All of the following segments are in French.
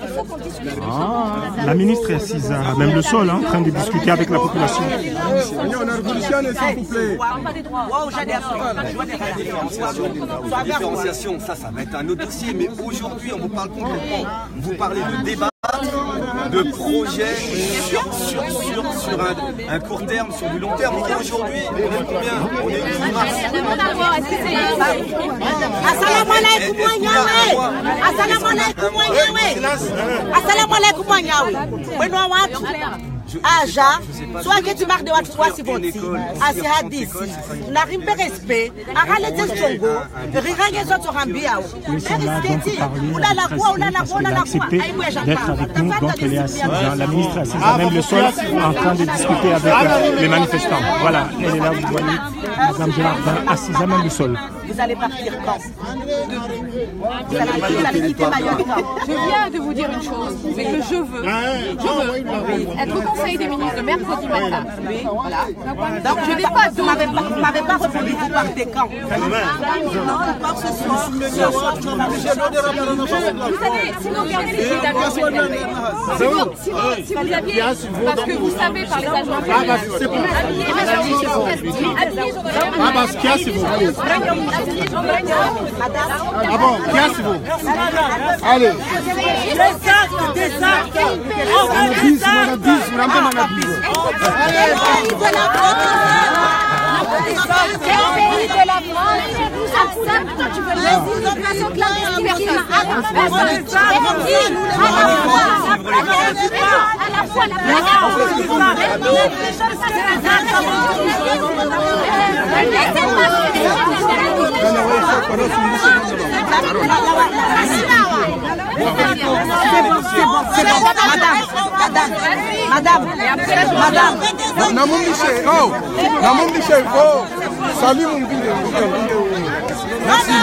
qu'il faut qu'on discute. La ministre est assise à même le sol, en train de discuter avec la population. La différenciation, ça va être un autre dossier, mais aujourd'hui, on vous parle concrètement. Vous parlez de débat, de projet sur un court terme, sur du long terme. Aujourd'hui, on est combien? On est le 10 mars. Assalamu alaikum wanyawe. Assalamu alaikum wanyawe. Assalamu alaikum wanyawe. Wenu watu. Aja, soit que tu marques de watu toi si bon ti. Asi hadisi. Na rimpe respect. Arale tesongo. Rirange zoto rambia. D'être avec nous, donc elle est assise, la ministre est assise à même le sol en train de discuter avec les manifestants. Voilà, elle est là, vous voyez, Madame Girardin assise à même le sol. Vous allez partir quand? Vous allez quitter Mayotte quand? Je viens de vous dire une chose, c'est que je veux être au Conseil des ministres le mercredi matin. Voilà. Donc je n'ai pas de... Vous m'avez pas répondu, vous partez quand? Vous savez, sinon regardez les billets d'avion. Si vous aviez... Parce que vous savez par les agents... Ah bon, qu'est-ce que vous? Allez. Madame. Salut mon ville. Merci.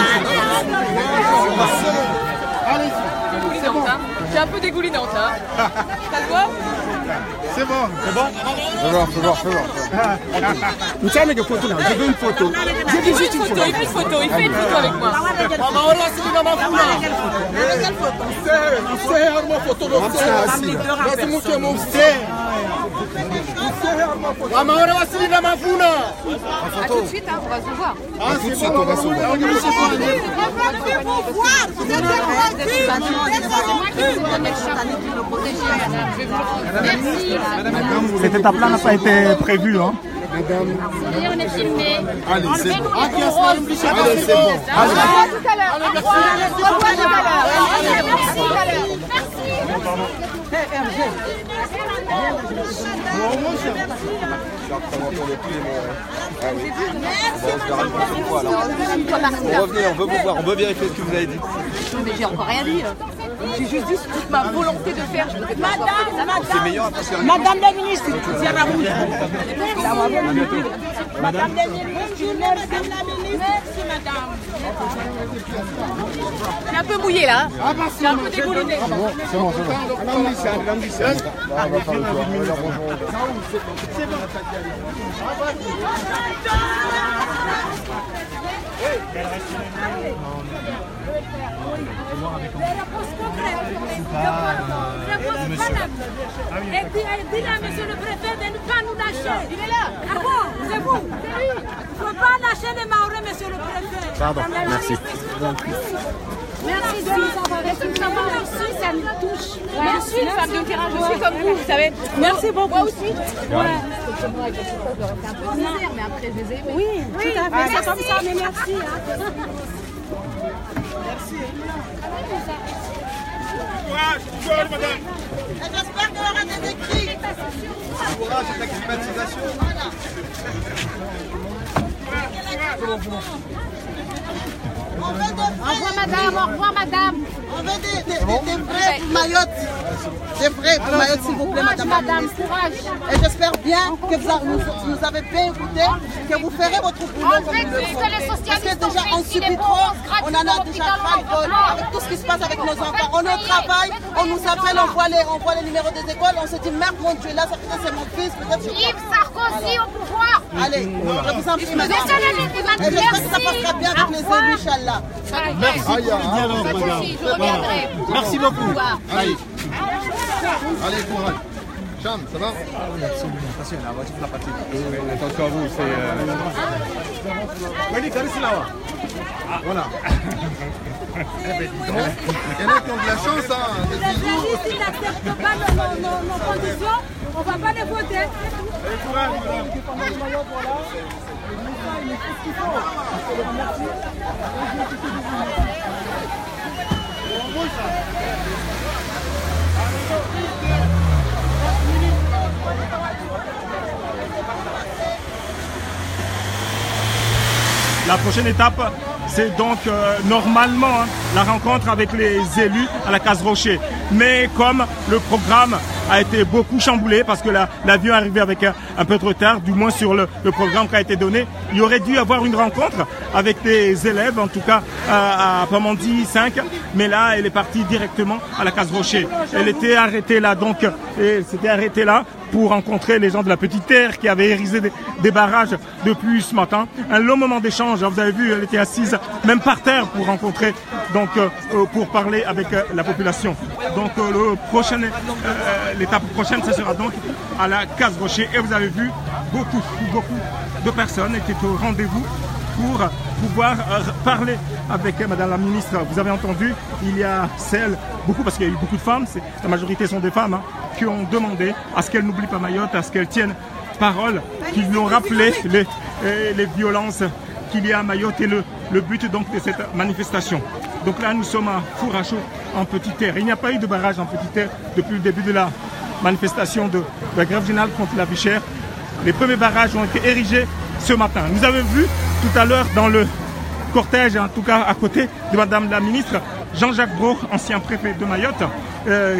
C'est bon. J'ai un peu dégoulinante, hein. Ça te voit? C'est bon. C'est bon? Fais voir. Vous savez des photos là, je veux une photo. Il fait une photo avec moi. A tout de suite, hein, on va se voir. tout de suite, on va se voir. Cette étape-là n'a pas été prévue, hein. On est filmé. Allez, c'est bon. Allez, c'est bon. Allez. Au revoir tout à l'heure. Au revoir tout à l'heure. On veut vous voir, on veut vérifier ce que vous avez dit. Mais j'ai encore rien dit. J'ai juste dit toute ma volonté de faire. C'est meilleur après c'est Madame la ministre, Madame. merci madame. Je suis un peu mouillée là. Je suis un peu dégoulinée. C'est bon. Dis-le à monsieur le préfet de ne pas nous lâcher. Il est là. Ah bon, c'est vous. Il ne faut pas lâcher les Mahorais, monsieur le préfet. Pardon, merci. Merci, merci, ça me touche. Je suis une femme de terrain, je suis comme vous savez. Merci beaucoup. Moi aussi. Ouais. C'est un peu misère, mais après je les ai aimés. Oui, tout à fait, c'est comme ça, mais merci. Courage, madame. J'espère qu'il y aura des écrits. Courage avec la climatisation. Au revoir madame, au revoir madame. On veut des vrais pour Mayotte. Des vrais pour Mayotte, s'il vous plaît, madame la ministre. Et j'espère bien que vous avez bien écouté, que vous ferez votre boulot comme il le faut. Parce que déjà, on subit trop, on en a déjà ras-le-bol avec tout ce qui se passe avec nos enfants. On est au travail, on nous appelle, on voit les numéros des écoles, on se dit merde, mon Dieu, là, peut-être c'est mon fils, peut-être c'est Yves Sarkozy au pouvoir. Allez, je vous en prie, madame. Et j'espère que ça passera bien avec les élus, Inch'Allah. Merci, je reviendrai. Merci beaucoup. Allez. Allez, courage. Cham, ça va? Attention à vous, c'est... Voilà. Il y en a qui ont de la chance, hein. Les journalistes, s'ils n'acceptent pas nos conditions, on ne va pas les voter. Allez, courage. La prochaine étape, c'est donc normalement la rencontre avec les élus à la Case Rocher. Mais comme le programme a été beaucoup chamboulé parce que l'avion est arrivé avec un peu de retard, du moins sur le programme qui a été donné, il aurait dû avoir une rencontre avec des élèves, en tout cas à Pamandzi 5, mais là elle est partie directement à la Case Rocher. Elle était arrêtée là, donc elle s'était arrêtée là pour rencontrer les gens de la Petite Terre qui avaient érigé des barrages depuis ce matin. Un long moment d'échange, vous avez vu, elle était assise même par terre pour rencontrer, donc pour parler avec la population. Donc l'étape prochaine, ce sera donc à la Case Rocher. Et vous avez vu, beaucoup de personnes étaient au rendez-vous pour pouvoir parler avec Madame la ministre. Vous avez entendu, il y a beaucoup, parce qu'il y a eu beaucoup de femmes, la majorité sont des femmes, qui ont demandé à ce qu'elle n'oublie pas Mayotte, à ce qu'elle tienne parole, qui lui ont rappelé les violences qu'il y a à Mayotte et le but donc de cette manifestation. Donc là, nous sommes à Fouracho, en Petite Terre. Il n'y a pas eu de barrage en Petite Terre depuis le début de la manifestation de la grève générale contre la vie chère. Les premiers barrages ont été érigés ce matin. Nous avons vu tout à l'heure dans le cortège, en tout cas à côté de Madame la ministre, Jean-Jacques Brault, ancien préfet de Mayotte,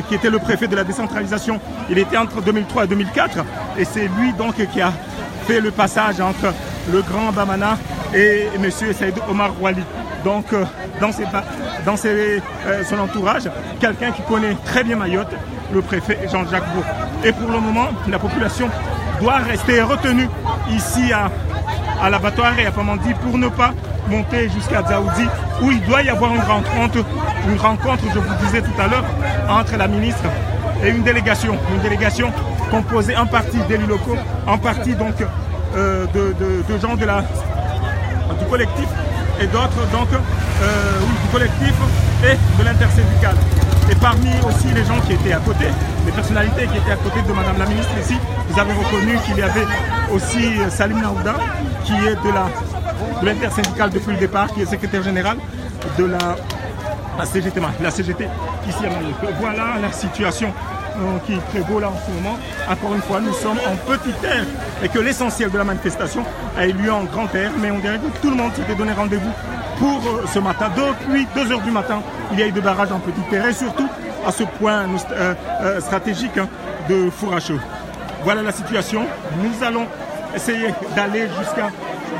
qui était le préfet de la décentralisation. Il était entre 2003 et 2004 et c'est lui donc qui a fait le passage entre le grand Bamana et M. Saïd Omar Wali. Donc dans son entourage, quelqu'un qui connaît très bien Mayotte, le préfet Jean-Jacques Brault. Et pour le moment, la population doit rester retenue ici à l'abattoir et à Pamandzi pour ne pas monter jusqu'à Dzaoudi, où il doit y avoir une rencontre, je vous disais tout à l'heure, entre la ministre et une délégation composée en partie d'élus locaux, en partie donc de gens du collectif et d'autres donc du collectif et de l'intersyndicale. Et parmi aussi les gens qui étaient à côté, les personnalités qui étaient à côté de Madame la ministre ici, vous avez reconnu qu'il y avait aussi Salim Naouda, qui est de l'intersyndicale depuis le départ, qui est secrétaire général de la CGT ici à Mayotte. Voilà la situation qui prévaut là en ce moment. Encore une fois, nous sommes en Petite Terre et que l'essentiel de la manifestation a eu lieu en Grand Terre, mais on dirait que tout le monde s'était donné rendez-vous pour ce matin. Depuis 2 h du matin, il y a eu des barrages en Petite Terre et surtout à ce point stratégique de Fouracho. Voilà la situation. Nous allons essayer d'aller jusqu'à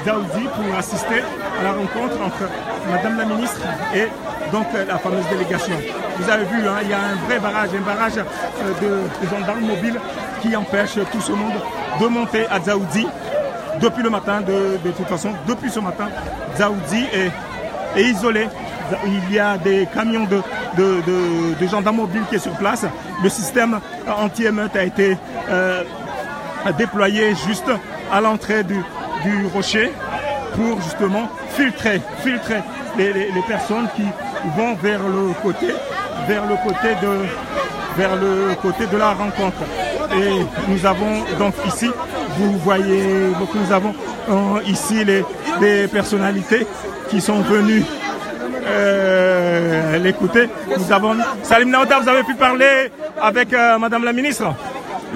Dzaoudi pour assister à la rencontre entre Madame la ministre et donc la fameuse délégation. Vous avez vu, il y a un vrai barrage, de gendarmes mobiles qui empêche tout ce monde de monter à Dzaoudi depuis le matin. De toute façon, depuis ce matin, Dzaoudi est isolé. Il y a des camions de gendarmes mobiles qui est sur place. Le système anti-émeute a été déployé juste à l'entrée du rocher pour justement filtrer les personnes qui vont vers le côté de la rencontre. Et nous avons donc ici, vous voyez, nous avons ici des personnalités qui sont venues l'écouter. Nous avons Salim Naouda, vous avez pu parler avec Madame la ministre?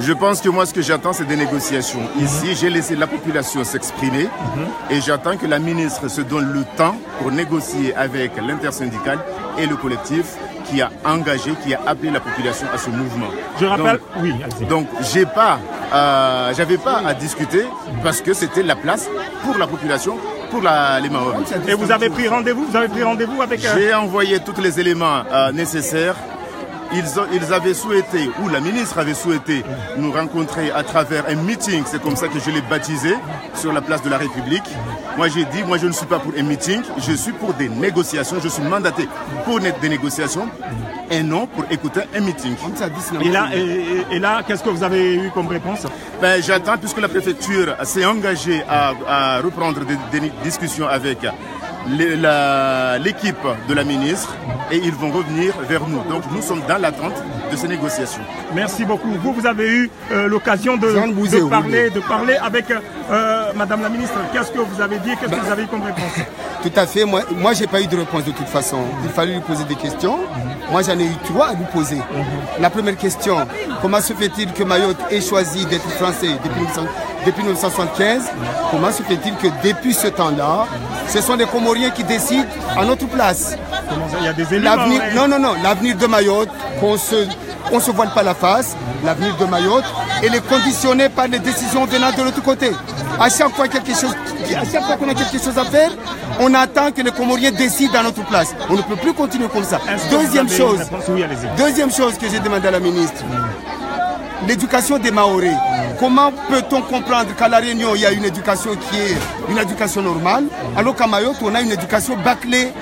Je pense que moi, ce que j'attends, c'est des négociations. Ici, j'ai laissé la population s'exprimer et j'attends que la ministre se donne le temps pour négocier avec l'intersyndicale et le collectif qui a engagé, qui a appelé la population à ce mouvement. Je rappelle, donc j'avais pas à discuter parce que c'était la place pour la population, pour les Maoris. Et vous avez pris rendez-vous? Vous avez pris rendez-vous avec... J'ai envoyé tous les éléments nécessaires. Ils avaient souhaité, ou la ministre avait souhaité, nous rencontrer à travers un meeting, c'est comme ça que je l'ai baptisé, sur la place de la République. Moi j'ai dit, moi je ne suis pas pour un meeting, je suis pour des négociations, je suis mandaté pour des négociations et non pour écouter un meeting. Et là, qu'est-ce que vous avez eu comme réponse? Ben, j'attends, puisque la préfecture s'est engagée à reprendre des discussions avec l'équipe de la ministre et ils vont revenir vers nous. Donc nous sommes dans l'attente de ces négociations. Merci beaucoup. Vous avez eu l'occasion de parler avec Madame la ministre. Qu'est-ce que vous avez dit? Qu'est-ce que vous avez eu comme réponse? Tout à fait. Moi j'ai pas eu de réponse de toute façon. Il fallait lui poser des questions. Moi j'en ai eu 3 à lui poser. La première question, comment se fait-il que Mayotte ait choisi d'être français depuis 1975? Comment se fait-il que depuis ce temps-là, ce sont les Comoriens qui décident à notre place? Il y a des éléments. Non. L'avenir de Mayotte, qu'on se voile pas la face, l'avenir de Mayotte, elle est conditionnée par les décisions venant de l'autre côté. À chaque fois qu'on a quelque chose à faire, on attend que les Comoriens décident à notre place. On ne peut plus continuer comme ça. Deuxième chose que j'ai demandé à la ministre, l'éducation des Mahorais. Comment peut-on comprendre qu'à La Réunion, il y a une éducation qui est une éducation normale, alors qu'à Mayotte, on a une éducation bâclée?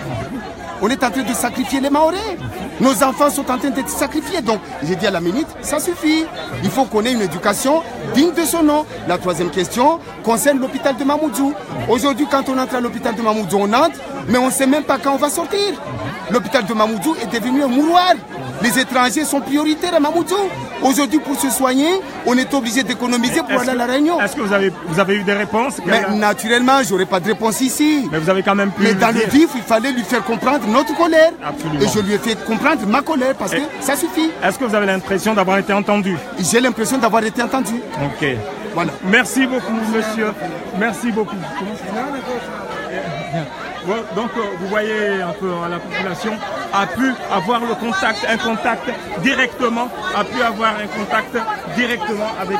On est en train de sacrifier les Mahorais. Nos enfants sont en train d'être sacrifiés. Donc, j'ai dit à la ministre, ça suffit. Il faut qu'on ait une éducation digne de son nom. La 3e question concerne l'hôpital de Mamoudzou. Aujourd'hui, quand on entre à l'hôpital de Mamoudzou, on entre, mais on ne sait même pas quand on va sortir. L'hôpital de Mamoudzou est devenu un mouroir. Les étrangers sont prioritaires à Mamoudzou. Aujourd'hui, pour se soigner, on est obligé d'économiser pour aller à La Réunion. Est-ce que vous avez eu des réponses? Mais naturellement, je n'aurai pas de réponse ici. Mais vous avez quand même pu... Mais dans le vif, il fallait lui faire comprendre notre colère. Absolument. Et je lui ai fait comprendre ma colère parce que ça suffit. Est-ce que vous avez l'impression d'avoir été entendu? J'ai l'impression d'avoir été entendu. Ok. Voilà. Merci beaucoup, monsieur. Merci beaucoup. Donc, vous voyez un peu, la population a pu avoir un contact directement avec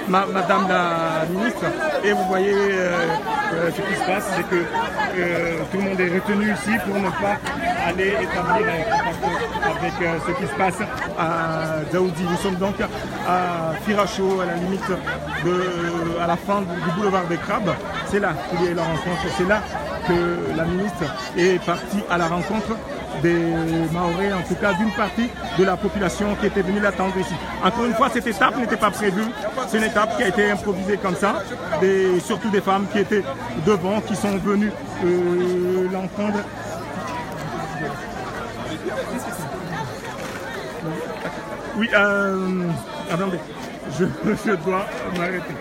Madame la ministre. Et vous voyez ce qui se passe, c'est que tout le monde est retenu ici pour ne pas aller établir un contact avec ce qui se passe à Dzaoudi. Nous sommes donc à Firacho, à la limite à la fin du boulevard des Crabes. C'est là qu'il y a eu la rencontre. C'est là que la ministre est partie à la rencontre des Mahorais, en tout cas d'une partie de la population qui était venue l'attendre ici. Encore une fois, cette étape n'était pas prévue. C'est une étape qui a été improvisée comme ça. Surtout des femmes qui étaient devant, qui sont venues l'entendre. Oui, attendez, je dois m'arrêter.